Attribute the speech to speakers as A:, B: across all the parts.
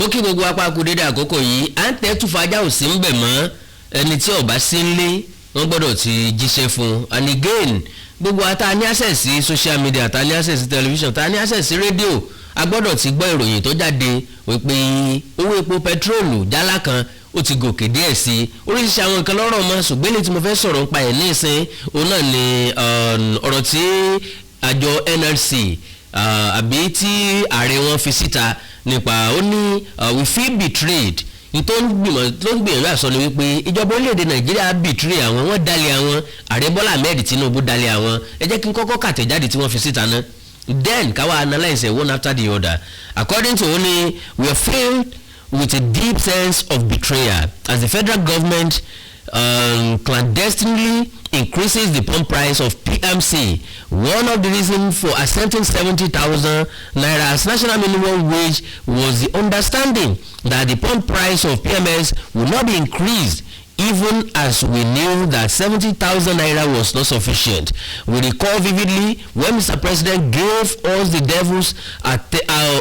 A: mo kí gbogbo apá kú dédé àkókò yìí à ń tẹ́ túfàjà ò sí ń bẹ̀ mọ́ ẹni tí ọba sí ń lé wọ́n gbọ́dọ̀ ti jíṣẹ́ fún and again gbogbo ata ní access sí social media ta ní access sí television ta ní access sí rédíò a gbọ́dọ̀ ti gbọ́ ìròyìn tó jáde wípé owó epo pẹtrólù jálá kan ó ti gòkè díẹ̀ sí i oríṣiríṣi àwọn nǹkan lọ́rọ̀ mọ́ ṣùgbọ́n ní tí mo fẹ́ sọ̀rọ̀ nípa ẹ̀ ní ìsìn òun náà ni ọ̀rọ̀ tí àjọ NLC àbí tí ààrẹ wọn fi síta nípa ó ní we feel betrayed tó ń gbìyànjú àsọ ni wípé ìjọba orílẹ̀-èdè Nàìjíríà betray àwọn wọ́n dalẹ̀ àwọn ààrẹ Bọ́lá Ahmed Tinubu dalẹ̀ àwọn ẹ jẹ́ kí n kọ́kọ́ kàtẹ̀jáde tí wọ́n fi síta náà then káwa analyse one after the other according to only we are filled with a deep sense of betrayal as the federal government clandestinely increases the pump price of PMC. One of the reasons for accepting 70,000 naira as national minimum wage was the understanding that the pump price of PMS would not be increased, even as we knew that 70,000 naira was not sufficient. We recall vividly when Mr. President gave us the devil's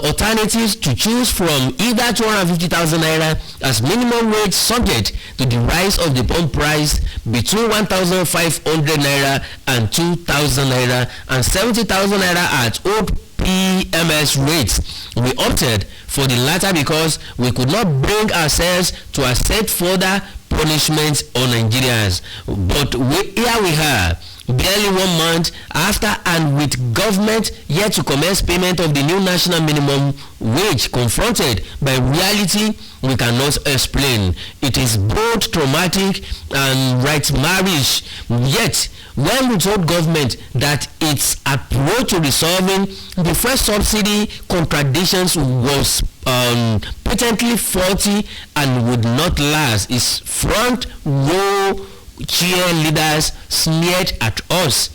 A: alternatives to choose from, either 250,000 naira as minimum wage subject to the rise of the pump price between 1,500 naira and 2,000 naira and 70,000 naira at old PMS rates. We opted for the latter because we could not bring ourselves to accept further punishment on Nigerians. But here we are, barely 1 month after, and with government yet to commence payment of the new national minimum wage, confronted by reality we cannot explain. It is both traumatic and right marriage. Yet when we told government that its approach to resolving the first subsidy contradictions was patently faulty and would not last, its front row cheerleaders sneered at us,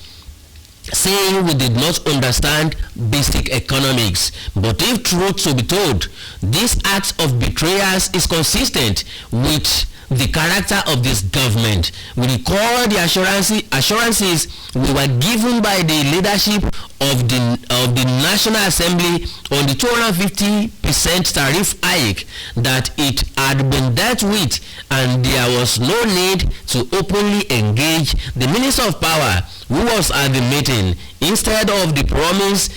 A: saying we did not understand basic economics. But if truth to be told, this act of betrayal is consistent with the character of this government. We recall the assurances we were given by the leadership of the National Assembly on the 250% tariff hike that it had been dealt with, and there was no need to openly engage the Minister of Power, who was at the meeting. Instead of the promised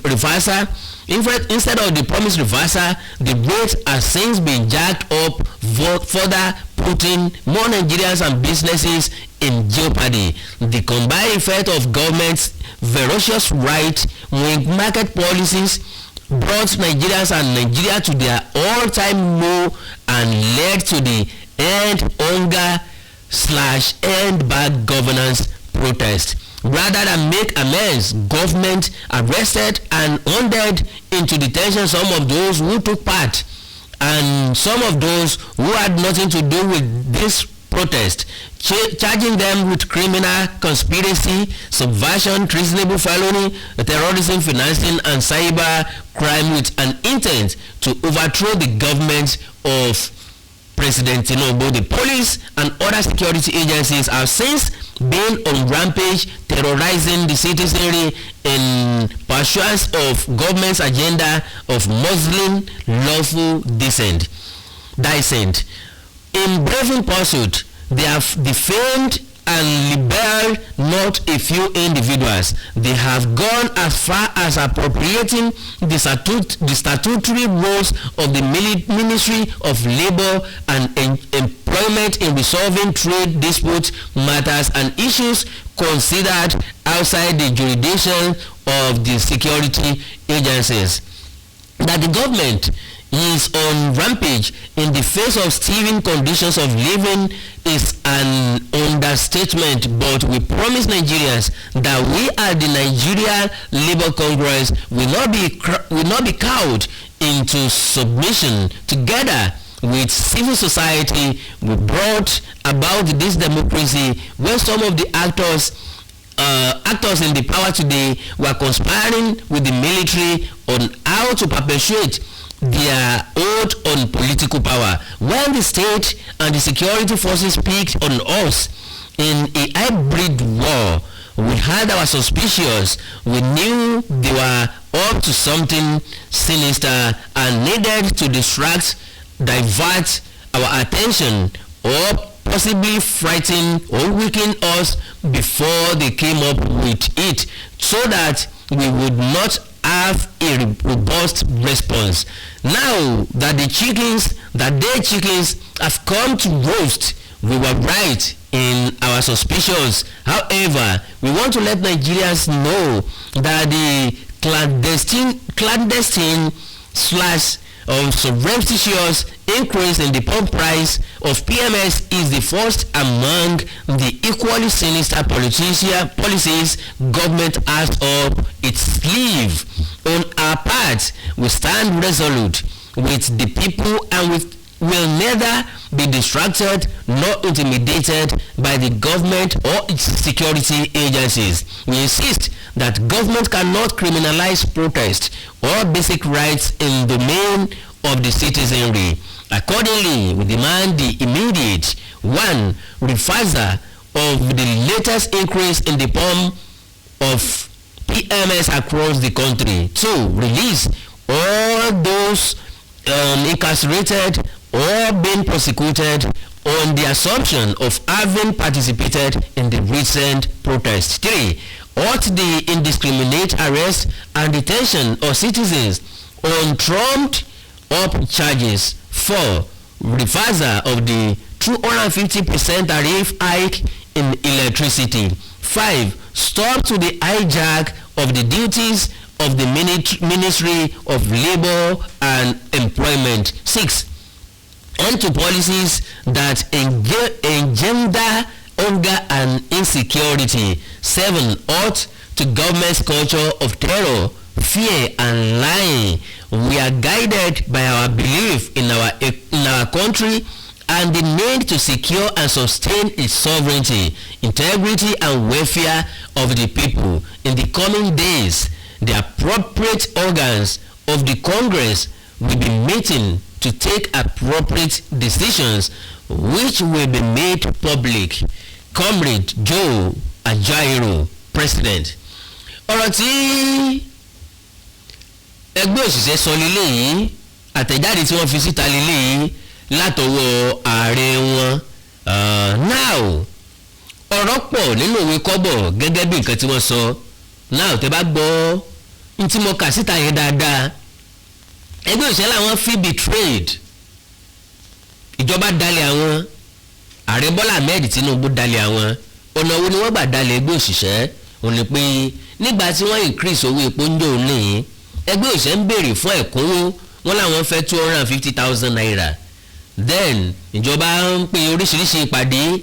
A: reversal, the rate has since been jacked up, further putting more Nigerians and businesses in jeopardy. The combined effect of government's ferocious right-wing market policies brought Nigerians and Nigeria to their all-time low and led to the end hunger/end bad governance protest. Rather than make amends, government arrested and handed into detention some of those who took part and some of those who had nothing to do with this protest, charging them with criminal conspiracy, subversion, treasonable felony, terrorism, financing, and cyber crime with an intent to overthrow the government of President Tinubu. The police and other security agencies have since been on rampage, terrorizing the citizenry in pursuance of government's agenda of Muslim lawful dissent. In braving pursuit, they have defamed and libelled not a few individuals. They have gone as far as appropriating the statutory roles of the Ministry of Labour and Employment in resolving trade dispute matters and issues considered outside the jurisdiction of the security agencies. That the government is on rampage in the face of steaming conditions of living is an understatement, but we promise Nigerians that we at the Nigeria Labour Congress will not be cowed into submission. Together with civil society, we brought about this democracy where some of the actors in the power today were conspiring with the military on how to perpetuate their hold on political power. When the state and the security forces picked on us in a hybrid war we had our suspicions. We knew they were up to something sinister and needed to divert our attention, or possibly frighten or weaken us before they came up with it, so that we would not have a robust response. Now that their chickens have come to roast, we were right in our suspicions. However, we want to let Nigerians know that the clandestine slash surreptitious increase in the pump price of PMS is the first among the equally sinister policies government has up its sleeve. On our part, we stand resolute with the people and will neither be distracted nor intimidated by the government or its security agencies. We insist that government cannot criminalize protest or basic rights in the domain of the citizenry. Accordingly, we demand the immediate 1. Reversal of the latest increase in the pump of PMS across the country. 2. Release all those incarcerated or being prosecuted on the assumption of having participated in the recent protest. 3. Halt the indiscriminate arrest and detention of citizens on trumped-up charges. 4. Reversal of the 250% tariff hike in electricity. 5. Stop to the hijack of the duties of the Ministry of Labour and Employment. 6. End to policies that engender hunger and insecurity. 7. Halt to government's culture of terror, fear and lying. We are guided by our belief in our country and the need to secure and sustain its sovereignty, integrity and welfare of the people. In the coming days, the appropriate organs of the Congress will be meeting to take appropriate decisions which will be made public. Comrade Joe Ajaero, President. Ọ̀rọ̀ tí ẹgbẹ́ òṣìṣẹ́ sọ lélẹ́yìí, àtẹ̀jáde tí wọ́n fi síta lélẹ́yìí látọwọ́ ààrẹ wọn. Now ọ̀rọ̀ pọ̀ nínú òwe kọ́bọ̀ gẹ́gẹ́ bí nǹkan tí wọ́n sọ. Now tẹ́ bá gbọ́ ní tí mo kà síta yẹn dáadáa, ẹgbẹ́ òṣìṣẹ́ làwọn feel betrayed. Ìjọba dalẹ̀ àwọn, ààrẹ Bọ́lá Ahmed Tinubu dalẹ̀ àwọn. Ọ̀nà wo ni wọ́n gbà dalẹ̀ ẹgbẹ́ òṣìṣẹ́? Ó ní pé nígbà tí wọ́n increase owó epo ń jò ní, ẹgbẹ́ òṣìṣẹ́ ń béèrè fún ẹ̀kúnwó, wọ́n làwọn fẹ́ 250,000 naira. Then ìjọba ń pe oríṣiríṣi ìpàdé,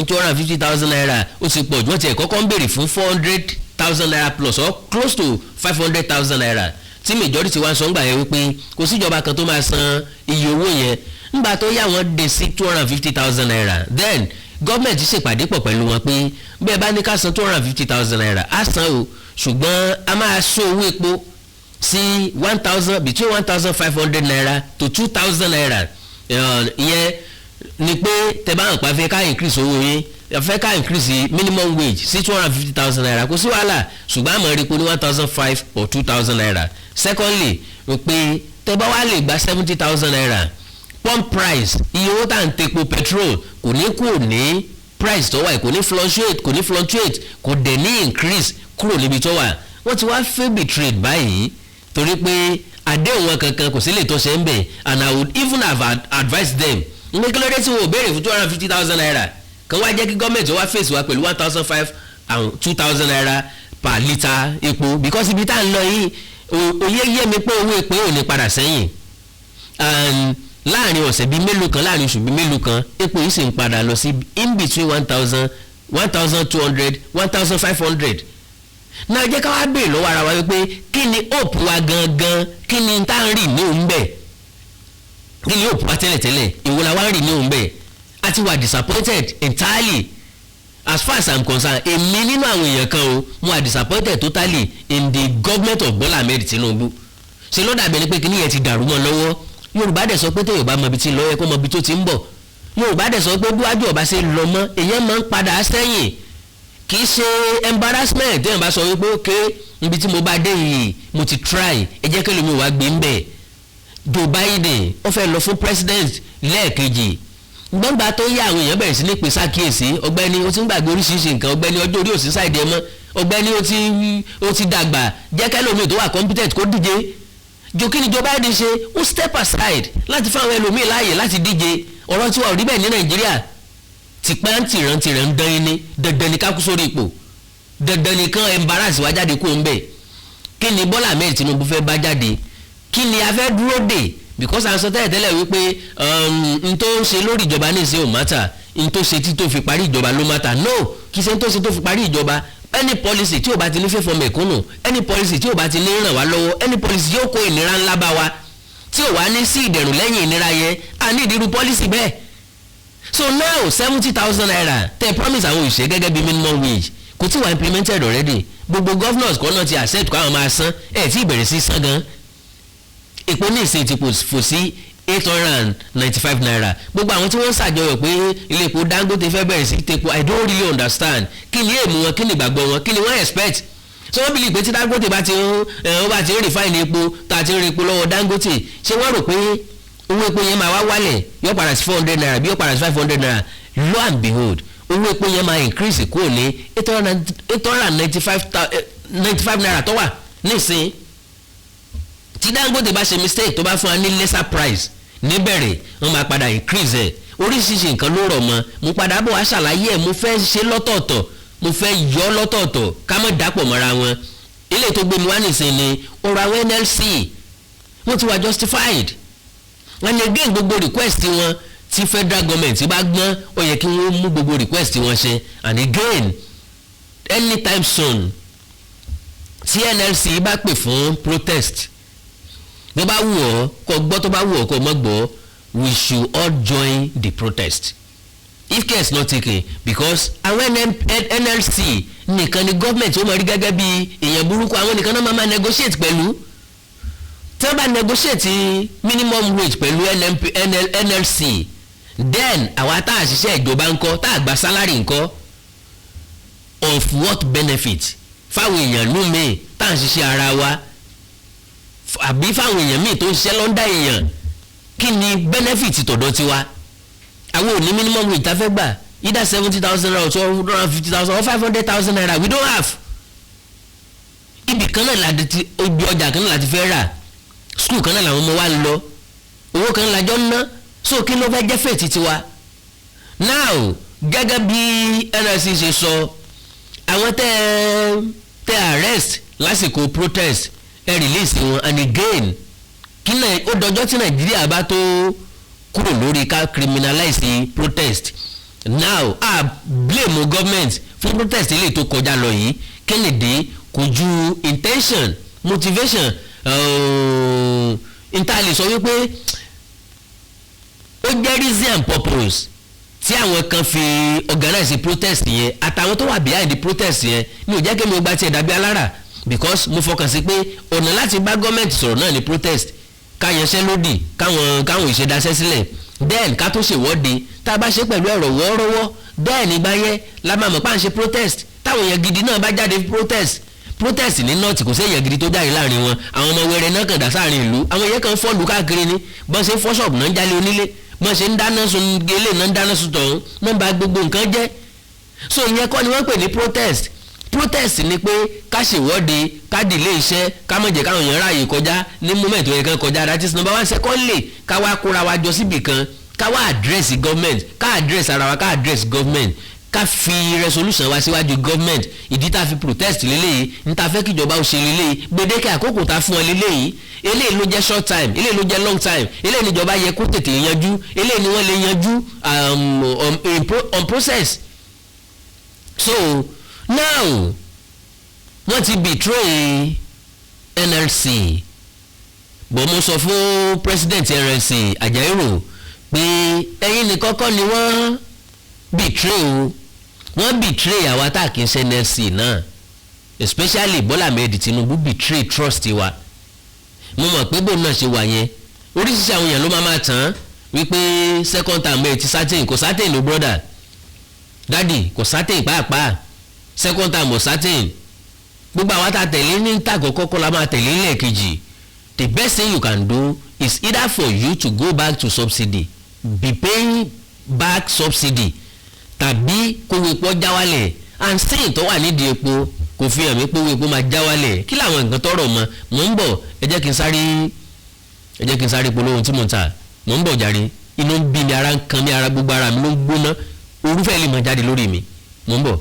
A: 250,000 naira ó ti pọ̀ jù. Wọ́n ti kọ́kọ́ ń béèrè fún 400,000 naira plus or close to 500,000 naira. Tí majority wa sọ ń gbà yẹn wípé kò sí ìjọba kan tó máa san iye owó yẹn. Nígbà tó yá wọn dé sí 250,000 naira. Then gọ́ọ̀mẹ̀ntì ṣèpàdé pọ̀ pẹ̀lú wọn pé bẹ́ẹ̀ bá ní ká san 250,000 naira á san o, ṣùgbọ́n a máa sọ owó epo sí 1,000 between 1,500 naira to 2,000 naira. Ìyẹn ni pé tẹ́ bá hàn pa fẹ́ ká increase owó yín, fẹ́ ká increase minimum wage sí 250,000 naira kò sí wàhálà, ṣùgbọ́n àmọ́ rí pé ní 1,500 or 2,000 naira. Secondly, pé tẹ́ bá wá lè gba 70,000 naira pump price, iye owó tá à ń tepo petrol kò ní kúrò ní price tó wà, kò ní fluctuate, kò dẹ̀ ní increase kúrò níbi tó wà. Wọ́n ti wá feel betrayed báyìí torí pé àdéhùn wọn kankan kò sí lè tó ṣe ń bẹ̀, and I would even have advised them ní kí ló dé tí wọ́n ò béèrè fún 250,000 naira kan wá jẹ́ kí gọ́ọ̀mẹ̀ntì wá fèsì wá pẹ̀lú 1,500 and 2,000 naira per litre epo, because ibi tá à ń lọ yìí òye yé mi pé owó epo ò ní padà sẹ́yìn, and láàrin ọ̀sẹ̀ bíi mélòó kan, láàrin oṣù bíi mélòó kan, epo yìí sì ń padà lọ sí in between 1,000, 1,200, 1,500. Náà jẹ́ ká wá béèrè lọ́wọ́ ara wa wípé kí ni hope wa gangan, kí ni tá à ń rì ní òun bẹ̀, kí ni hope wa tẹ́lẹ̀tẹ́lẹ̀, ìwọ la wá ń rì ní òun bẹ̀. A ti wà disappointed entirely as far as I'm concerned. Èmi nínú àwọn èèyàn kan o, mo wà disappointed totally in the government of Bola Ahmed Tinubu. Ṣé ló dàbí ẹni pé kí ni yẹn ti dàrú mọ́ lọ́wọ́? Yorùbá dẹ̀ sọ pé téèyàn bá mọ ibi tí ń lọ yẹ kó mọ ibi tó ti ń bọ̀. Yorùbá dẹ̀ sọ pé bíwájú ọba ṣe lọ mọ́ èèyàn máa ń padà sẹ́yìn. kì í ṣe embarrassment tẹ́yìn bá sọ wípé ok níbi tí mo bá dé yìí mo ti try ẹ jẹ́ kẹ́lẹ́ mi wá gbé ń bẹ̀. Joe Biden ó fẹ́ lọ fún president lẹ́ẹ̀kejì gbọ́ngbà tó yá àwọn èèyàn bẹ̀rẹ̀ sí ní pè sákìyèsí ọ̀gbẹ́ni ó ti ń gbàgbé oríṣiríṣi nǹkan ọ̀gbẹ́ni ọjọ́ orí òsì ṣáìdì ẹ mọ́ ọ̀gbẹ́ni ó ti dàgbà jẹ́ kẹ́lómi tó wà competent kó díje. Kí ni Joe Biden ṣe ó step aside láti fún àwọn ẹlòmíì láàyè láti díje. Ọ̀rọ̀ tí wà ò rí bẹ́ẹ̀ ní Nàìjíríà tìrán ń dán yín ní dandan ní kákú sórí ipò dandan ní kán embarrass wá jáde kó ń bẹ̀. Kí ni Bola Ahmed Tinubu fẹ́ bá jáde kí ni a fẹ́ dúró dè because à ń sọ tẹ́lẹ̀ wípé n tó ń ṣe lórí ìjọba ní ìṣe ò mátà n tó ṣe tí tó fi parí ìjọba ló mátà no kì í ṣe n tó ṣe tó fi parí ìjọba any policy tí ò bá ti ní fẹ́fọ́ mẹ̀kúnnù any policy tí ò bá ti ní ràn wá lọ́wọ́ any policy yóò kó ìnira ńlá bá wa tí ò wá ní sí ìdẹ̀rùn lẹ́yìn ìnira yẹn a ní ìdírú policy bẹ́ẹ̀. So now 70,000 naira tẹ promise àwọn òṣìṣẹ́ gẹ́gẹ́ bí minimum wage kò tí wà implemented already gbogbo governors kan náà ti accept káwọn máa san ẹ̀ tí ìbẹ̀rẹ̀ sí san gan. Epo ní ìsìn ti fò sí 895 naira gbogbo àwọn tí wọ́n ṣàjọyọ̀ pé ilé epo Dangote fẹ́ bẹ̀rẹ̀ sí tepo I don't really understand kí ni èèmù wọn kí ni ìgbàgbọ́ wọn kí ni wọ́n expect. So wọ́n believe pé tí Dangote bá ti ń refine epo tá a ti ń re epo lọ́wọ́ Dangote ṣé wọ́n rò pé owó epo yẹn máa wá wálẹ̀ yóò padà sí 400 naira bí yóò padà sí 500 naira lo and behold owó epo yẹn máa increase kúrò ní 895 naira tó wà nísìnyí. Tí Dangote bá ṣe mistake tó bá fún wa ní lesser price níbẹ̀rẹ̀ wọ́n máa padà increase ẹ̀ oríṣiríṣi nǹkan ló rọ̀ mọ́ mo padà bọ̀ wá ṣàlàyé ẹ̀ mo fẹ́ ṣe lọ́tọ̀ọ̀tọ̀ mo fẹ́ yọ lọ́tọ̀ọ̀tọ̀ ká má dàpọ̀ mọ́ra wọn. Ilé tó gbé mi wá nìsín ni ọ̀rọ̀ àwọn NLC wọ́n ti wà justified wọ́n ní again gbogbo request wọn tí federal government bá gbọ́n ó yẹ kí wọ́n mú gbogbo request wọn ṣe and again anytime soon tí NLC bá pè fún protest tó bá wù ọ́ kó gbọ́ tó bá wù ọ́ kó mọ́ gbọ́ we should all join the protest if care is not taken because àwọn NLC nìkan ni government ó máa rí gẹ́gẹ́ bí èèyàn burúkú àwọn nìkan náà máa negotiate pẹ̀lú tí wọ́n bá negotiate minimum wage pẹ̀lú NLC then àwa tá a ṣiṣẹ́ ìjọba ńkọ́ tá a gba salary ńkọ́ of what benefit fáwọn èèyàn lómi tá a ṣiṣẹ́ ara wa àbí fáwọn èèyàn míì tó ń ṣiṣẹ́ lọ́ndà èèyàn kí ni benefit tọ̀dọ̀ tiwa àwọn ò ní minimum wage tá a fẹ́ gbà either 70,000 naira or 250,000 or 500,000 naira we don't have. Ibì kan náà láti ibi ọjà kan náà láti fẹ́ rà school kan náà làwọn ọmọ wa ń lọ owó kan lájọ ń ná so kí ló fẹ́ jẹ́ fèètì tiwa. Now gẹ́gẹ́ bí NLC ṣe sọ àwọn tẹ́ arrest lásìkò protest release wọn and again kí náà ó dọjọ́ tí Nàìjíríà bá tó kúrò lórí ká criminalize protest. Now a blame government fún protest eléyìí tó kọjá lọ yìí Kennedy kò ju intention motivation entirely sọ wípé ó jẹ́ reason and purpose tí àwọn kan fi organize protest yẹn àtàwọn tó wà behind the protest yẹn ní ò jẹ́ kí mi ò gba tiẹ̀ dàbí alára because mo fọkàn sí pé ọ̀nà láti bá gọ́ọ̀mẹ̀ntì sọ̀rọ̀ náà ní protest ká yanṣẹ́lódì káwọn ìṣèdáṣẹ́ sílẹ̀ then ká tó ṣèwọ́de tá a bá ṣe pẹ̀lú ẹ̀rọ wọ́ọ́rọ́wọ́ then ìgbà yẹn la máa mọ̀ pé à ń ṣe protest táwọn èèyàn gidi náà bá jáde protest ní north kò sí èèyàn gidi tó jáde láàrin wọn àwọn ọmọ wẹrẹ náà kàn dá sáàrin ìlú àwọn èèyàn kan fọ́ọ̀lù káàkiri ni bọ́n ṣe ń fọ́ ṣọ́ọ̀bù náà ń jálé onílé bọ́n ṣe ń dáná sun gélé náà ń dáná sun tọ̀hún náà ń ba gbogbo nǹkan jẹ́ so ìyẹn kọ́ ni wọ́n pè ní protest ni pé ká ṣèwọ́de ká dìlé iṣẹ́ ká má jẹ́ káwọn èèyàn ráàyè kọjá ní moment yẹn kan kọjá that is number one secondly ká wá kóra wa jọ síbì kan ká wá address government ká address ara wa ká address government ká fi resolution wá síwájú government ìdí tá a fi protest lélẹ́yìí ní ta fẹ́ kíjọba ó ṣe lélẹ́yìí gbèdéke àkókò tá a fún ọ lélẹ́yìí eléyìí ló jẹ́ short time eléyìí ló jẹ́ long time eléyìí níjọba yẹ kó tètè yanjú eléyìí ni wọ́n lè yanjú on process. So now wọ́n ti betray NLC bó mo sọ fún president NLC Ajaero pé ẹ̀yin nìkan kọ́ ni wọ́n betray o wọ́n betray àwa tá a kì í ṣe NLC náà especially Bola Ahmed Tinubu betray trust wa mo mọ̀ pé bóun náà ṣe wà yẹn oríṣiríṣi àwọn èèyàn ló máa tán wípé second term ẹ̀ ti certain kò certain no brother daddy kò certain pàápàá second time was certain. Gbogbo àwọn tá tẹ̀lé ní tàgọ́ kọ́kọ́ la máa tẹ̀lé lẹ́ẹ̀kejì. The best thing you can do is either for you to go back to subsidy, be paying back subsidy, tàbí kówó epo já wálẹ̀, and saying tó wà nídìí epo kò fi hàn mí pé owó epo máa já wálẹ̀. Kí làwọn nǹkan tọrọ mọ́ ń bọ̀ ẹ jẹ́ kí n sáré polówó tí mo ń ta mò ń bọ̀ jàre inú ń bí mi ara ń kan mi ara gbogbo ara mi ló ń gbóná orúfẹ́ lè mọ̀ jáde lórí mi mò ń bọ̀.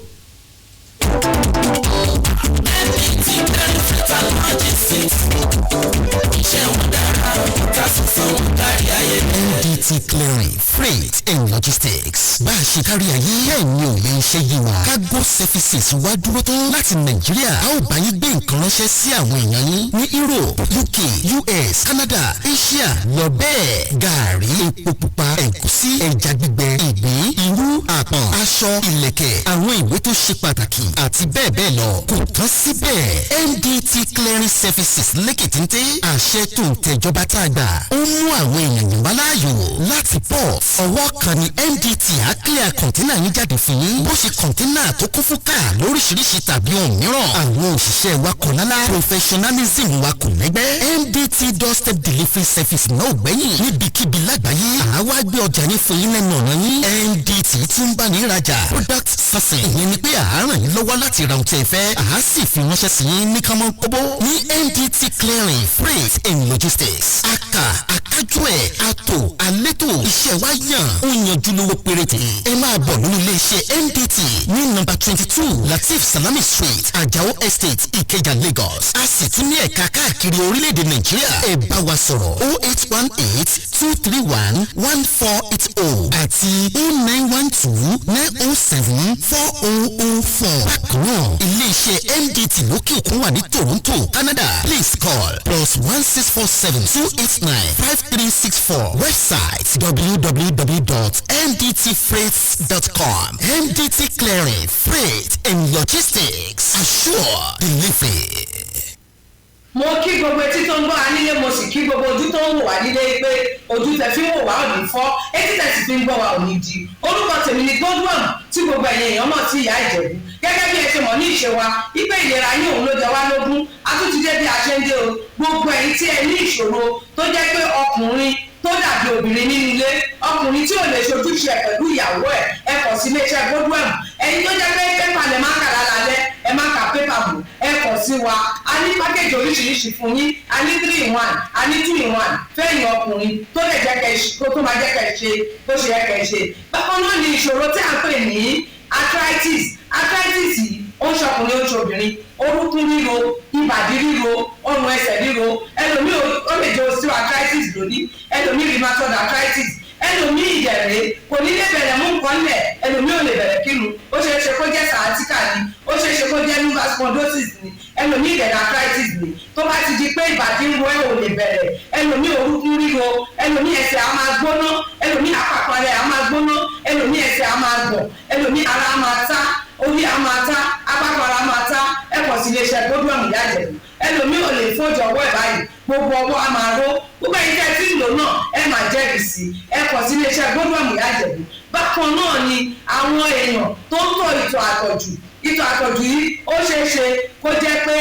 B: MDT Clearing, Freight and Logistics. Bá a ṣe kárí ayé ẹ̀yin ò lè ṣe yí wa. Cargo services wá dúró tán láti Nàìjíríà. A ó bá yín gbé nǹkan ránṣẹ́ sí àwọn èèyàn yín ní Europe, UK, US, Canada, Asia lọ bẹ́ẹ̀. Gààrí, epo pupa, ẹ̀gúsí, ẹja gbígbẹ, ìgbín, irú, àpọ̀n, aṣọ, ìlẹ̀kẹ̀, àwọn ìwé tó ṣe pàtàkì àti bẹ́ẹ̀ bẹ́ẹ̀ lọ. Kò tán síbẹ̀. MDT Clearing Services lékètéńté àṣẹ tó ń tẹ̀jọba tá a gbà. Ó mú àwọn èèyàn yìí wá láàyò láti port. Ọwọ́ kan ni MDT á clear kọ̀ńténà yín jáde fún yín. Bó ṣe kọ̀ńténà tó kún fún káà lóríṣiríṣi tàbí ohun mìíràn. Àwọn òṣìṣẹ́ wa kò lálá. Professionalism wa kò lẹ́gbẹ́. MDT doorstep delivery service náà gbẹ̀yìn. Níbikíbi lágbàáyé. Àwa gbé ọjà yín fún yín lẹ́nu ọ̀nà yín. MDT tún bá ní ìrajà. Product sourcing. Ìyẹn ni pé àárọ̀ yín lọ́wọ́ láti ra ohun tí ẹ fẹ́. Àá sì fi ránṣẹ́ sí yín ní kánmọ́ kóbó. Ní MDT Clearing, Freight and Logistics. Akájú ẹ̀, àtò, àlétò, iṣẹ́ wa yàn. Ó yanjú lówó péréte. Ẹ máa bọ̀ nínú ilé-iṣẹ́ MDT ní nọ́mbà 22 Latif Salami Street, Ajao Estate, Ìkẹjà, Lagos. A sì tún ní ẹ̀ka káàkiri orílẹ̀-èdè Nàìjíríà. Ẹ bá wa sọ̀rọ̀ 0818-231-1480 àti 0912-907-4004. Bákan náà, ilé-iṣẹ́ MDT lókè òkun wà ní Toronto, Canada. Please call +16472895364. Website www.mdtfreights.com. MDT Clearing, Freight and Logistics. Assure delivery.
C: Mo kí gbogbo etí tó ń gbọ́ wa nílé, mo sì kí gbogbo ojú tó ń wò wá nílé pé ojú tẹ fi ń wò wá ò ní fọ́, etí tẹ sì fi ń gbọ́ wa ò ní di. Orúkọ tèmi ni Godwin tí gbogbo ẹ̀yin èèyàn mọ̀ sí ìyá Ìjẹ̀bú. Gẹ́gẹ́ bí ẹ ṣe mọ̀ ní ìṣe wa, ìpè ìlera yín òun ló jẹ wá lógún. A tún ti dé bí a ṣe ń dé o. Gbogbo ẹ̀yin tí ẹ ní ìṣòro tó jẹ́ pé ọkùnrin tó dàbí obìnrin nínú ilé, ọkùnrin tí ò lè ṣojúṣe ẹ̀ pẹ̀lú ìyàwó ẹ̀, ẹ kọ̀ sí iléeṣẹ́ Godwin. Ẹ̀yin tó jẹ́ pé pépà lè má kà lálẹ́, ẹ má kà pépà bù, ẹ kọ̀ sí wa. A ní pákéjì oríṣiríṣi fún yín, a ní 3-in-1, a ní 2-in-1 fẹ́yìn ọkùnrin tó lè jẹ́ kẹ́ tó máa jẹ́ kẹ́ ṣe bó ṣe yẹ kẹ́ ṣe. Bákan náà ni ìṣòro tí a pè ní arthritis yìí ó ń ṣọkùnrin ó ń ṣobìnrin, orúkún ríro, ìbàdí ríro, ọrùn ẹsẹ̀ ríro, ẹlòmíì ó lè jẹ́ osteoarthritis lónìí, ẹlòmíì rheumatoid arthritis, ẹlòmíì ìdẹ̀rẹ̀ kò ní lè bẹ̀rẹ̀ mú nǹkan lẹ̀, ẹlòmíì ò lè bẹ̀rẹ̀ kírun, ó ṣeé ṣe kó jẹ́ sciatica ni, ó ṣeé ṣe kó jẹ́ lumbar spondylosis ni, ẹlòmíì ìdẹ̀rẹ̀ arthritis ni. Tó bá ti di pé ìbàdí ń ro ẹ̀ ò lè bẹ̀rẹ̀, ẹlòmíì orúkún ríro, ẹlòmíì ẹsẹ̀ á máa gbóná, ẹlòmíì àpapọ̀ rẹ̀ á máa gbóná, ẹlòmíì ẹsẹ̀ á máa gbọ̀n, ẹlòmíì ara á máa tá, orí á máa tá, apákan ara máa tá. Ẹ kọ̀ sí iléeṣẹ́ Godwin ìyá Ìjẹ̀bú. Ẹlòmíì ò lè fojú ọwọ́ ẹ̀ báyìí, gbogbo ọwọ́ á máa ró. Gbogbo ẹ̀yin tẹ́ tí ń lò náà ẹ máa jẹ́rìí sí. Ẹ kọ̀ sí iléeṣẹ́ Godwin ìyá Ìjẹ̀bú. Bákan náà ni àwọn èèyàn tó ń tọ̀ ìtọ̀ àtọ̀jù yìí ó ṣeé ṣe kó jẹ́ pé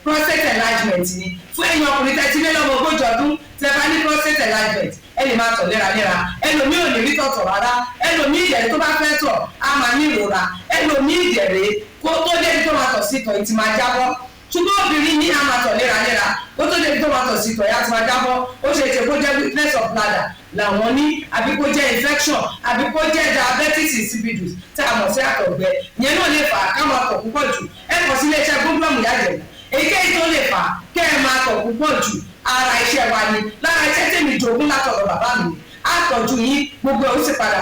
C: prostate enlargement ni. Fún ẹ̀yin ọkùnrin tẹ́tí lé lọ́mọ ogójì ọdún tẹ́ bá ní prostate enlargement, ẹ lè máa tọ̀ léraléra. Ẹlòmíì ò lè rí tọ̀tọ̀ rárá, ẹlòmíì ìdẹ̀rẹ̀ tó bá fẹ́ tọ̀ á máa ní ìrora, ẹlòmíì ìdẹ̀rẹ̀ kó tó dé tó máa tọ̀ sí tọ̀ ìtì máa jábọ́. Ṣùgbọ́n obìnrin ní á máa tọ̀ léraléra kó tó dé tó máa tọ̀ sí tọ̀ ìyá ti máa jábọ́. Ó ṣe é ṣe kó jẹ́ weakness of bladder làwọn ní, àbí kó jẹ́ infection, àbí kó jẹ́ diabetes insipidus tí a mọ̀ sí àtọ̀gbẹ. Ìyẹn náà lè fà á ká máa tọ̀ púpọ̀ jù. Ẹ kọ̀ sí iléeṣẹ́ Godwin ìyá Ìjẹ̀bú. Èyíkéyìí tó lè fà á kẹ́ ẹ máa tọ̀ púpọ̀ jù ara iṣẹ́ wa ni, lára iṣẹ́ tèmi jogún látọ̀dọ̀ bàbá mi. Àtọ̀jú yín gbogbo ẹ̀ ó sì padà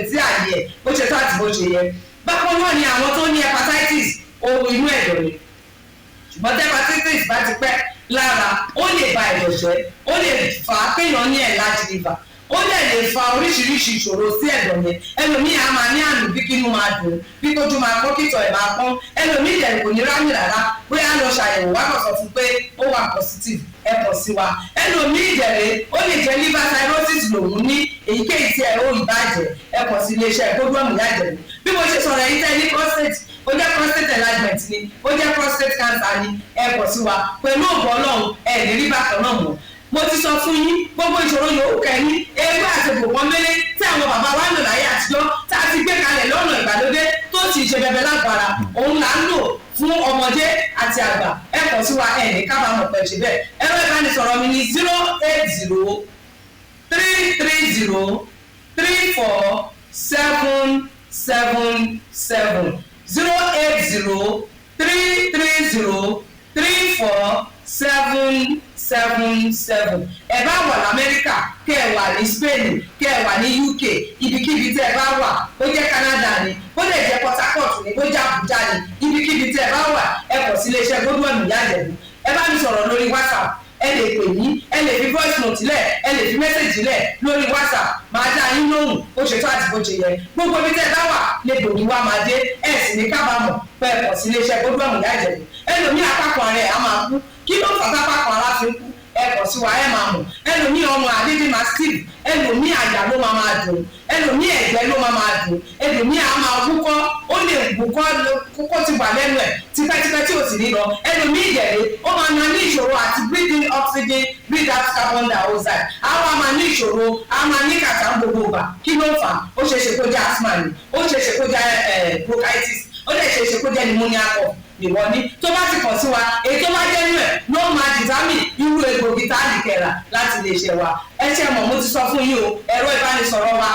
C: sí àyè ẹ̀ bó ṣe tó àti bó ṣe yẹ. Bákan náà ni àwọn tó ní hepatitis ohun inú ẹ̀dọ̀ ni. Ṣùgbọ́n tí hepatitis bá ti pẹ́ lára, ó lè ba ẹ̀dọ̀ jẹ́, ó lè fà á kéèyàn ní enlarged liver, ó lè fa oríṣiríṣi ìṣòro sí ẹ̀dọ̀ yẹn. Ẹlòmíì á máa ní àmì bí kínú máa dùn, bí kójú máa pọ́n, kítọ̀ ẹ̀ máa pọ́n. Ẹlòmíì ìdẹ̀rẹ̀ kò ní rámì rárá, bóyá lọ ṣàyẹ̀wò wá kàn sọ fún pé ó wà positive, ẹ kàn sí wa. Ẹlòmíì ìdẹ̀rẹ̀ ó lè jẹ́ liver cirrhosis lòun ní, èyíkéyìí tí ẹ ó ìbàjẹ́, ẹ kàn sí iléeṣẹ́ Godwin ìyá Ìjẹ̀bú. Bí mo ṣe sọ̀rọ̀ yìí tẹ́ ní prostate, ó ni ó jẹ́ prostate cancer ni ẹ kọ̀ sí wa pẹ̀lú ògbọ́n ọlọ́run ẹ̀ lè rí bákan náà mọ́ mo ti sọ fún yín gbogbo ìṣòro yòówù kẹ́yìn ewé àtẹ̀bò kan mélé tí àwọn bàbá wa ń lò láyé àtijọ́ tá a ti gbé kalẹ̀ lọ́nà ìgbàlódé tó sì ṣe bẹbẹ lágbára òun là ń lò fún ọmọdé àti àgbà ẹ kàn sí wa ẹ ní kábàámọ̀ pẹ̀ ṣe bẹ́ẹ̀ ẹ̀rọ ìbánisọ̀rọ̀ mi ní 08033303477 ẹ bá wà lamẹ́ríkà kẹ́ ẹ wà ní Spain kẹ́ ẹ wà ní UK ibikíbi tẹ́ ẹ bá wà ó jẹ́ Canada ni ó lè jẹ́ Port Harcourt ni ó jẹ́ Abuja ni ibikíbi tẹ́ ẹ bá wà ẹ kọ̀ sí iléeṣẹ́ Godwin Ìyájẹ̀bú ẹ bá mi sọ̀rọ̀ lórí WhatsApp ẹ lè pè mí ẹ lè fi voice note lẹ̀ ẹ lè fi message lẹ̀ lórí WhatsApp máa dá yín lóhùn bó ṣe tó àti bó ṣe yẹ gbogbo ibi tẹ́ ẹ bá wà lè gbòógì wá máa dé ẹ sì ní kábàámọ̀ pé ẹ kọ̀ sí iléeṣẹ́ Godwin Ìyájẹ̀bú ẹlòmíì apákan rẹ̀ á máa kú kí ló fà sápákan ara fi ń kú ẹ kọ̀ sí wa ẹ máa mọ̀ ẹlòmíì ọmọ àdídì máa steve ẹlòmíì àyà ló máa dùn ẹlòmíì ẹ̀gbẹ́ ló máa dùn ẹlòmíì á máa wúkọ́ ó lè wúkọ́ kókó ti wà lẹ́nu ẹ̀ tipẹ́tipẹ́ tí ò sì ní lọ ẹlòmíì ìjẹ̀lẹ̀ ó máa ní ìṣòro àti breathe in oxygen breathe out carbon dioxide àwa máa ní ìṣòro á máa ní kàtà gbogbo ìgbà kí ló fà ó ṣeéṣe kó jẹ́ asthma ni ó ṣeéṣe kó jẹ́ bronchitis ó lè ṣeéṣe kó jẹ́ pneumonia cough ìwọ ní tó bá ti kàn sí wa èyí tó bá jẹ́ nínú ẹ̀ ló máa dìtámì irú egbògi tá a lè kẹ̀rà láti lè ṣe wa ẹ ṣe mọ̀ mo ti sọ fún yín o ẹ̀rọ ìbánisọ̀rọ̀ wa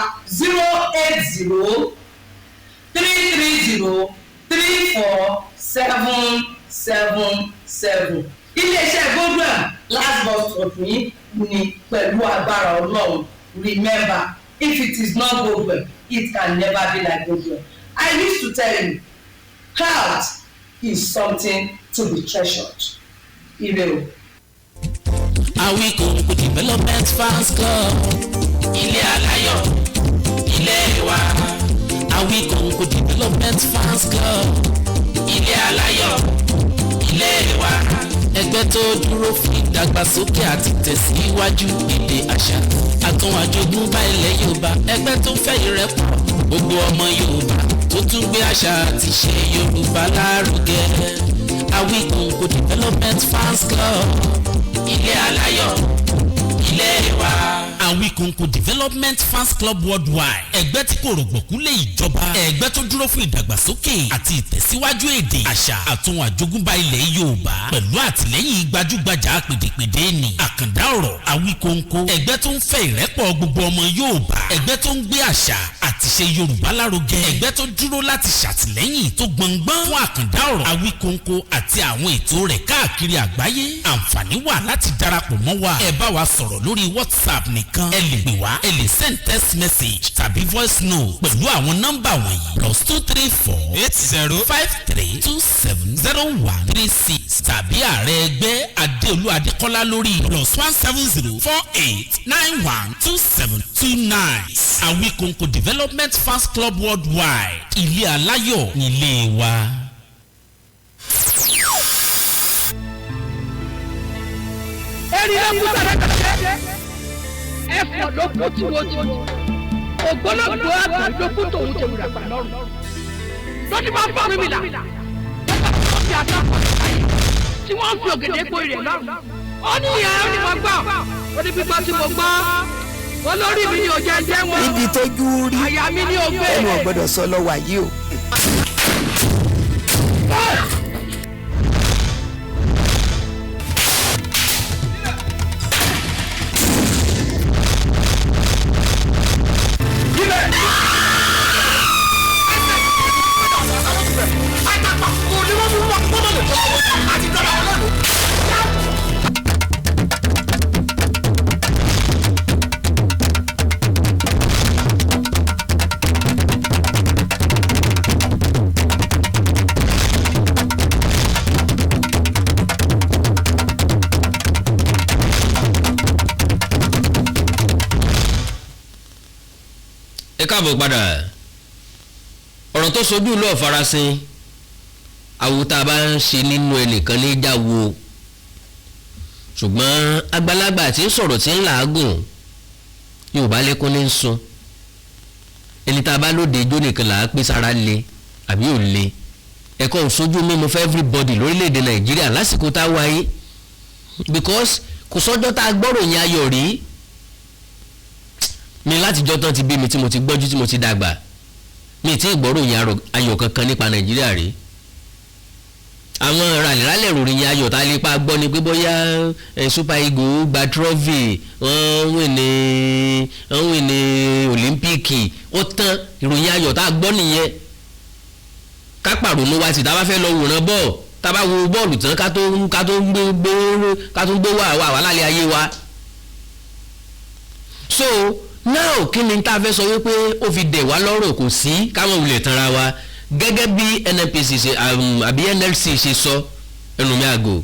C: 08033034777 iléeṣẹ́ Godwin last bus stop yín ni pẹ̀lú agbára Ọlọ́run remember if it is not Godwin it can never be like Godwin. I used to tell you health is something to be treasured. Ire o.
D: Àwíkòǹkò development fans club ilé aláyọ̀ ilé wa. Àwíkòǹkò development fans club ilé aláyọ̀ ilé wa. Ẹgbẹ́ tó dúró fún ìdàgbàsókè àti tẹ̀síwájú èdè àṣà àtún àjogúnbá ilẹ̀ Yorùbá. Ẹgbẹ́ tó ń fẹ́ ìrẹ́pọ̀ gbogbo ọmọ Yorùbá tó tún gbé àṣà àti ṣe Yorùbá lárugẹ. Àwíkòǹkò development fans club ilé aláyọ̀ ilé wa. Àwíkòǹkò development fans club worldwide ẹgbẹ́ tí kò rògbòkú lé ìjọba ẹgbẹ́ tó dúró fún ìdàgbàsókè àti ìtẹ̀síwájú èdè àṣà àtún àjogúnbá ilẹ̀ Yorùbá pẹ̀lú àtìlẹ́yìn gbajúgbajà pèdèpèdè ní àkàndá ọ̀rọ̀. Àwíkòǹkò ẹgbẹ́ tó ń fẹ́ ìrẹ́pọ̀ gbogbo ọmọ Yorùbá ẹgbẹ́ tó ń gbé àṣà àti ṣe Yorùbá lárugẹ ẹgbẹ́ tó dúró láti ṣàtìlẹ́yìn tó gbọngbọ́n fún àkàndá ọ̀rọ̀. Àwíkòǹkò àti àwọn ètò rẹ̀ káàkiri àgbáyé àǹfààní wà láti darapọ̀ mọ́ wa ẹ bá wa sọ̀rọ̀ lórí WhatsApp nìkan ẹ lè pè wá ẹ lè send text message tàbí voice note pẹ̀lú àwọn nọ́mbà wọ̀nyí +2348053270136 tàbí ààrẹ ẹgbẹ́ Adéolú Adékọ́lá lórí +17048912729. Àwíkòǹkò development fans club worldwide ilé aláyọ̀ nílé wa.
E: ẹ̀rí ló kú sàrẹ́kẹ̀kẹ́ ẹ̀fọ́ ló kú tiwotiwo ògbólógbò àgbàdókù tòun ti wùrà pa lọ́rùn lọ́dún bá fọ́ mi là nígbà tí wọ́n fi àtàkùn àyè tí wọ́n fi ògèdè gbó rẹ̀ lọ́rùn ó ní ìyá ó ní mo gbọ́ ó ní gbígbọ́ tí mo gbọ́ olórí mi ni ò jẹ́ jẹ́ wọn
F: ibi tójú rí
E: àyà mi ni ò gbé
F: ẹnu ọ̀gbọ́dọ̀ sọ lọ́wọ́ ayé o.
A: káàbọ̀ padà ọ̀rọ̀ tó sojú lọ farasin àwòtá bá ń ṣe nínú ẹnìkan ní jáwo ṣùgbọ́n àgbàlagbà tí ń sọ̀rọ̀ tí ń làágùn Yorùbá lẹ́kún ní ń sun ẹni tá a bá lóde ijó nìkan là á pé sára le àbí ò le ẹ̀kọ́ òṣojú mímu for everybody lórílẹ̀‐èdè Nàìjíríà lásìkò tá a wáyé because kò sọ́jọ́ tá a gbọ́rò yẹn ayọ̀ rí mi látijọ́ tán ti bí mi tí mo ti gbọ́jú tí mo ti dàgbà mi tí ìgbọ́rò yẹn ayọ̀ kankan nípa Nàìjíríà rí àwọn ràlẹ̀ràlẹ̀ ròyìn ayọ̀ tá a lè pa gbọ́ ni pé bóyá Super Eagles gba trophy wọ́n win ní Olympic ó tán ìròyìn ayọ̀ tá a gbọ́ nìyẹn ká pàrònú wa sí tá a bá fẹ́ lọ wòran bọ́ọ̀ tá a bá wo bọ́ọ̀lù tán ká tó gbé wà lálẹ́ ayé wa so now kí ni tá a fẹ́ sọ wípé ó fi dẹ̀ wá lọ́rùn kò sí káwọn wulẹ̀ tanra wa gẹ́gẹ́ bí NNPC ṣe àbí NLC ṣe sọ ẹnu mi àgò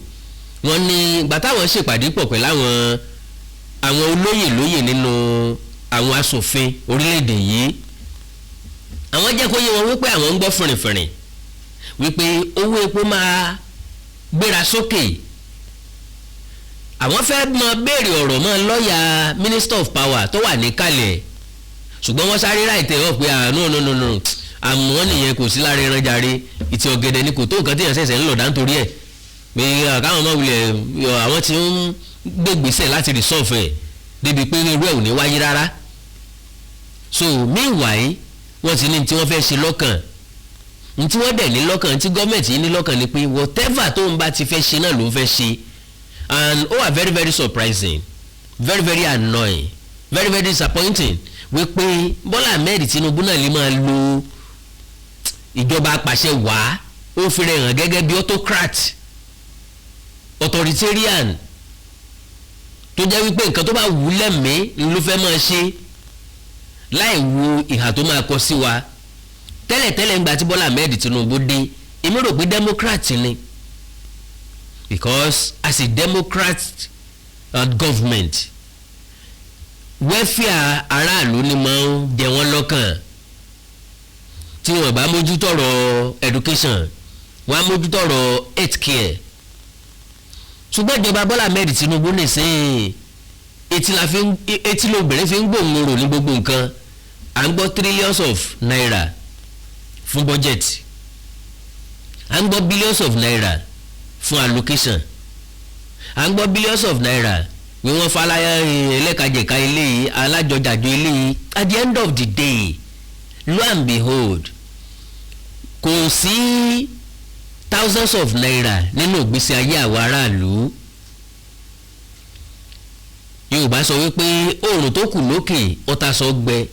A: wọ́n ní ìgbà táwọn ṣèpàdé pọ̀ pẹ̀lú àwọn olóyè nínú àwọn asòfin orílẹ̀-èdè yìí àwọn jẹ́ kó yé wọn wípé àwọn ń gbọ́ fìrìfìrì wípé owó epo máa gbéra sókè àwọn fẹ́ mọ béèrè ọ̀rọ̀ mọ́ lọ́ọ̀yà Minister of Power tó wà níkàlẹ̀ ṣùgbọ́n wọ́n sáré ráìtẹ̀ ọ̀ pé no àmọ́ nìyẹn kò sí lára ẹran jàre ìtì ọ̀gẹ̀dẹ̀ ni kò tó nǹkan tí èèyàn ṣẹ̀ṣẹ̀ ń lọ̀dá nítorí ẹ̀ pé káwọn ọmọ wulẹ̀ àwọn tí ń gbégbèsè láti resolve ẹ̀ débi pé irú ẹ̀ ò ní wáyé rárá so meanwhile wọ́n ti ní tí wọ́n fẹ́ ṣe lọ́kàn ní tí wọ́n dẹ̀ ní lọ́kàn tí gọ́ọ̀mẹ̀ntì ní lọ́kàn ni pé whatever tó ń bá ti fẹ́ ṣe náà ló ń fẹ́ ṣe and ó wà very very surprising very very annoying very very disappointing wípé Bọ́lá Ahmed Tinubu náà lè máa lo ìjọba apàṣẹ wàá ó fi rẹ̀ hàn gẹ́gẹ́ bí autocrat authoritarian tó jẹ́ wípé nǹkan tó bá wù ú lẹ́mìí ló fẹ́ máa ṣe láì wo ìhà tó máa kọ sí wa tẹ́lẹ̀tẹ́lẹ̀ ńgbà tí Bọ́lá Ahmed Tinubu dé èmi rò pé democrat ni because as a democrat government welfare aráàlú ni máa ń jẹ wọ́n lọ́kàn tí wọ́n bá mójútó ọ̀rọ̀ education wọ́n á mójútó ọ̀rọ̀ health care ṣùgbọ́n ìjọba Bọ́lá Ahmed Tinubu nìsín etí lóbìnrin fi ń gbòòrò ní gbogbo nǹkan à ń gbọ́ trillions of naira fún budget à ń gbọ́ billions of naira fún allocation à ń gbọ́ billions of naira wí wọ́n falaya ẹlẹ́kajẹ̀ka eléyìí alájọjàjọ eléyìí at the end of the day lo and behold kò sí thousands of naira nínú ìgbésí ayé àwọn aráàlú Yorùbá sọ wípé oòrùn tó kù lókè ọ̀tá sọ gbẹ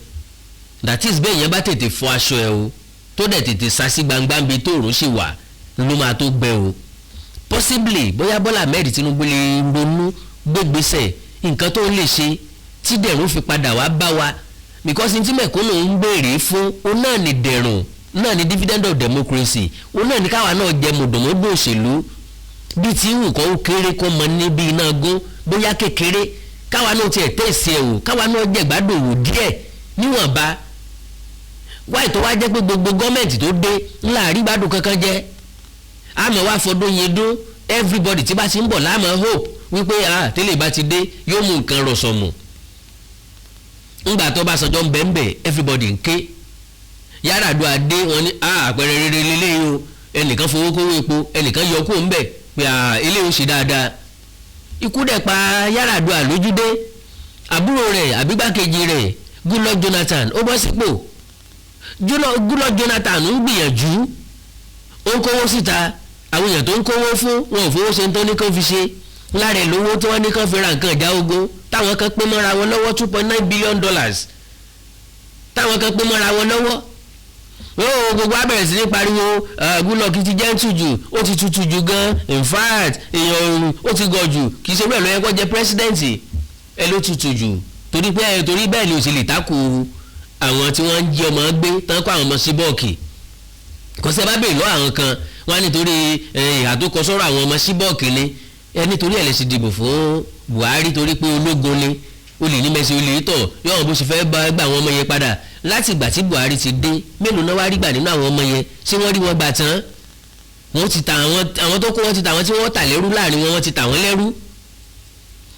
A: that is bẹ́ẹ̀ yẹn bá tètè fọ aṣọ ẹ o tó dẹ̀ tètè sá sí gbangba bí tóòrùn ṣì wà ló máa tó gbẹ o possibly bóyá Bọ́lá Ahmed Tinubu lè ronú gbégbésẹ̀ nǹkan tó lè ṣe tí dẹ̀rùn fi padà wá bá wa because ní tí mẹ̀kúnnù ń béèrè fún ó náà ní dẹ̀rùn náà ní dividend of democracy ó náà ní káwa náà jẹ mọ̀dọ̀mọ́dọ̀ òṣèlú bí tí wù kọ́ ó kéré kọ́ mọ níbi iná gún bóyá kékeré káwa náà tiẹ̀ tẹ̀sí ẹ̀ wò káwa náà jẹ gbádùn wò díẹ̀ níwọ̀nba wáyé tó wá jẹ́ pé gbogbo gọ́ọ̀mẹ̀ntì tó dé ńlá àrígbádùn kankan jẹ́ àmọ́ wá fọdún yẹn dún everybody tí bá ti ń bọ̀ láàmú hope wípé tẹ́lẹ̀ bá ti dé yóò mú nǹkan rọ̀sọ̀mù ńgbà tó bá sọjọ́ ń bẹ̀ everybody ń ké Yar'Adua dé wọn ní àpẹẹrẹ rere lélẹ́yìí o ẹnìkan fowó kówó epo ẹnìkan yọ kó ń bẹ̀ pé eléyìí ó ṣe dáadáa ikú dẹ̀ pa Yar'Adua lójúdé àbúrò rẹ̀ àbígbákejì rẹ̀ Goodluck Jonathan ó bọ́ sípò Goodluck Jonathan ń gbìyànjú ó ń kówó síta àwọn èèyàn tó ń kówó fún wọn ò fowó ṣe ń tán ní kán fi ṣe lára lówó tí wọ́n ní kán fi ra nǹkan ìjà ogun táwọn kan pín mọ́ra wọn lọ́wọ́ $2.9 billion táwọn kan pín mọ́ra wọn lọ́wọ́ gbogbo abẹ̀rẹ̀ sí ní pariwo Goodluck ti jẹ́ ntújù ó ti tutù jù gan in fact èèyàn ó ti gọ̀ jù kì í ṣe bẹ́ẹ̀ ló yẹ kó jẹ́ pírẹ́sídẹ̀ǹtì ẹ ló tutù jù torí bẹ́ẹ̀ ni ó sì lè takò àwọn tí wọ́n ń jí ọmọ gbé tán kó àwọn ọmọ sí bọ́ọ̀kì kò sẹ́ bá bèèrè lọ́wọ́ àwọn kan wọ́n á nítorí ìhà tó kọ sọ́rọ̀ àwọn ọmọ sí bọ́ọ̀kì ni nítorí ẹ̀ lè ṣe dìbò fún Buhari torí pé ológun ni ó lè ní mẹ́sì ó lè tọ̀ yọ̀wọ̀n bó ṣe fẹ́ gba àwọn ọmọ yẹn padà láti ìgbà tí Buhari ti dé mélòó náà wá rí gbà nínú àwọn ọmọ yẹn ṣé wọ́n rí wọn gbà tán wọ́n ti ta àwọn tó kó wọ́n ti ta àwọn tí wọ́n tà lẹ́rú láàrin wọn ti tà wọ́n lẹ́rú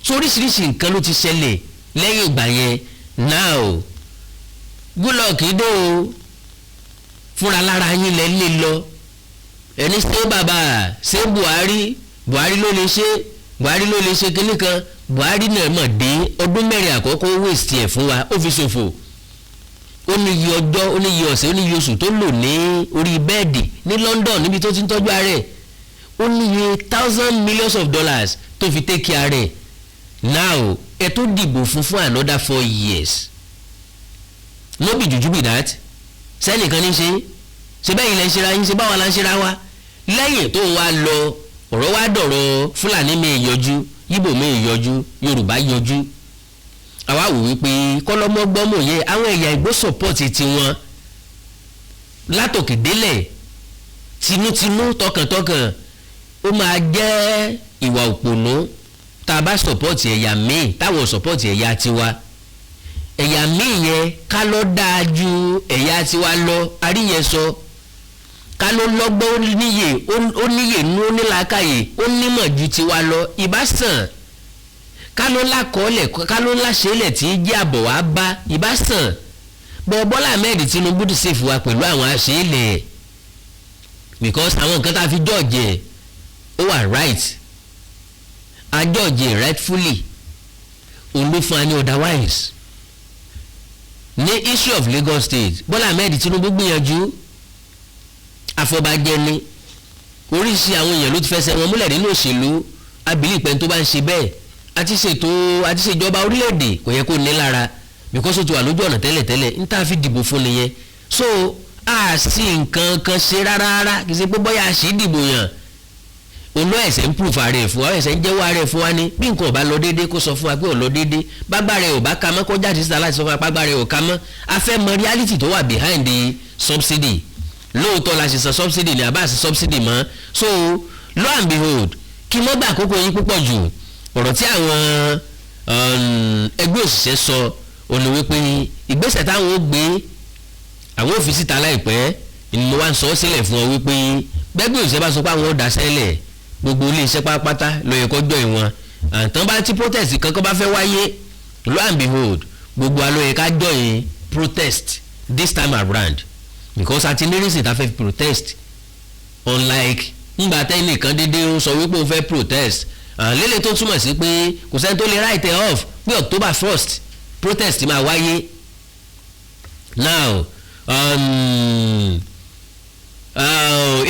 A: so oríṣiríṣi nǹkan ló ti ṣẹlẹ̀ lẹ́yìn ìgbà yẹn now Goodluck dé o fúnra lára yín lẹ́ lé lọ ẹni ṣé bàbá ṣé Buhari ló lè ṣe kinní kan Buhari náà mọ̀ dé ọdún mẹ́rin àkọ́kọ́ waste ẹ̀ fún wa ó fi ṣòfò ó ní iye ọjọ́ ó ní iye ọ̀sẹ̀ ó ní iye oṣù tó lò ní orí bẹ́ẹ̀dì ní London níbi tó ti ń tọ́jú ààrẹ ó ní iye millions of dollars tó fi take care rẹ̀ now ẹ tó dìbò fún another 4 years no be juju be that sẹ́nìkan ní ṣe bẹ́ẹ̀ ilẹ̀ ń ṣera yín ṣe báwa la ń ṣera wa lẹ́yìn tó wá lọ ọ̀rọ̀ wá dọ̀rọ̀ Fúlàní mi yọjú Yíbò mi yọjú Yorùbá yọjú àwa wò wípé kọ́lọ́mọ́gbọ́mọ̀ yẹ àwọn ẹ̀yà Ìgbò support tiwọn látòkè délẹ̀ tinútinú tọkàntọkàn ó máa jẹ́ ìwà òpònú tá a bá support ẹ̀yà míì táwọn support ẹ̀yà tiwa ẹ̀yà míì yẹn ká ló dáa ju ẹ̀yà tiwa lọ àríyẹn sọ ká ló lọ́gbọ́n ó níyè nú ó nílàákàyè ó nímọ̀ ju tiwa lọ ìbásàn ká ló lákọọ́lẹ̀ ká ló láṣẹ́lẹ̀ tí jẹ́ àbọ̀ wá bá ìbásàn Bọ́lá Ahmed Tinubu ti ṣèfù wa pẹ̀lú àwọn àṣẹ́lẹ̀ because àwọn nǹkan tá a fi jọ́ọ̀jẹ̀ ó wà right a jọ́ọ̀jẹ̀ rightfully òun ló fún wa ní otherwise ní issue of Lagos State Bọ́lá Ahmed Tinubu gbìyànjú àfọ̀bàjẹ́ ni oríṣi àwọn èèyàn ló ti fẹsẹ̀ wọn múlẹ̀ nínú òṣèlú abìlí ìpẹ́ni tó bá ń ṣe bẹ́ẹ̀ àti ṣèjọba orílẹ̀-èdè kò yẹ kó ní lára because ó ti wà lójú ọ̀nà tẹ́lẹ̀tẹ́lẹ̀ ń tá a fi dìbò fún nìyẹn so a sì nǹkan kan ṣe rárá kì í ṣe pé bóyá a sì dìbò yàn olú ẹ̀sẹ̀ ń proof ààrẹ fún wa ẹ̀sẹ̀ ń jẹ́wọ́ ààrẹ fún wa ní bí nǹkan ò bá lọ déédéé kó sọ fún wa pé ò lọ déédéé bágbá rẹ̀ ò bá ka mọ́ kó jáde síta láti sọ fún wa págbá rẹ̀ ò ka mọ́ a fẹ́ mọ reality tó wà behind the subsidy lóòótọ́ la ṣe san subsidy ní àbá ṣe subsidy mọ́ so lo and behold kí wọ́n gbà àkókò yín púpọ̀ jù ọ̀rọ̀ tí àwọn ẹgbẹ́ òṣìṣẹ́ sọ òní wípé ìgbésẹ̀ táwọn ó gbé àwọn òfin síta láìpẹ́ ni mo wá ń sọ sílẹ̀ fún ọ wípé gbẹ́gbẹ́ òṣìṣẹ́ bá sọ pé àwọn ó daṣẹ́lẹ̀ gbogbo ilé iṣẹ́ pátápátá ló yẹ kó jọ ìwọ̀n àtàn bá tí protest kankan bá fẹ́ wáyé lo and behold gbogbo aló yẹ ká jọ yín protest this time around because àti nírìsì tá a fẹ́ protest unlike ńgbà tẹ́lẹ̀ kan dédé ń sọ wípé ó fẹ́ protest lélẹ̀ tó túmọ̀ sí pé kò sẹ́ni tó lè write it off pé October 1st protest máa wáyé now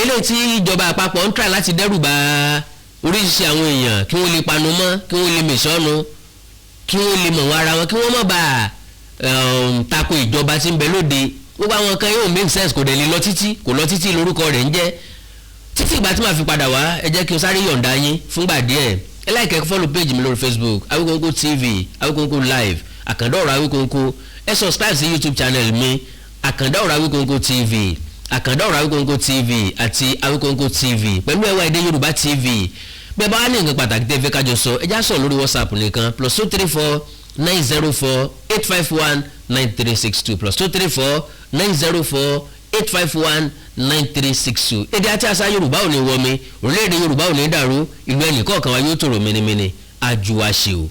A: ilé tí ìjọba àpapọ̀ ń try láti dẹ́rùbà oríṣiríṣi àwọn èèyàn kí wọ́n lè panu mọ́ kí wọ́n lè mèsọ́nu kí wọ́n lè mọ̀ wọ́n ara wọn kí wọ́n má bàa tako ìjọba tí ń bẹ lóde gbogbo àwọn kan yóò make sense kò dẹ̀ lè lọ títí lórúkọ rẹ̀ ń jẹ́ títí ìgbà tí màá fi padà wá ẹ jẹ́ kí n sáré yọ̀ǹda yín fúngbà díẹ̀ ẹ like ẹ follow page mi lórí Facebook Awikonko TV Awikonko live Àkàndá Ọ̀rọ̀ Awikonko ẹ subscribe sí YouTube channel mi Àkàndá Ọ̀rọ̀ Awikonko TV Àkàndá Ọ̀rọ̀ Awikonko TV àti Awikonko TV pẹ̀lú ẹwà èdè Yorùbá TV bẹ́ẹ̀ bá wà ní nǹkan pàtàkì tẹ́ fẹ́ kájọ sọ ẹ já sọ lórí WhatsApp nìkan +234 904 851 9362 +234 904 851 9362 èdè àti àṣà Yorùbá ò ní wọmi orílẹ̀-èdè Yorùbá ò ní dàrú ìlú ẹnì kọ̀ọ̀kan wa yóò tòrò mẹ́nimẹ́ni àjùwàṣe o.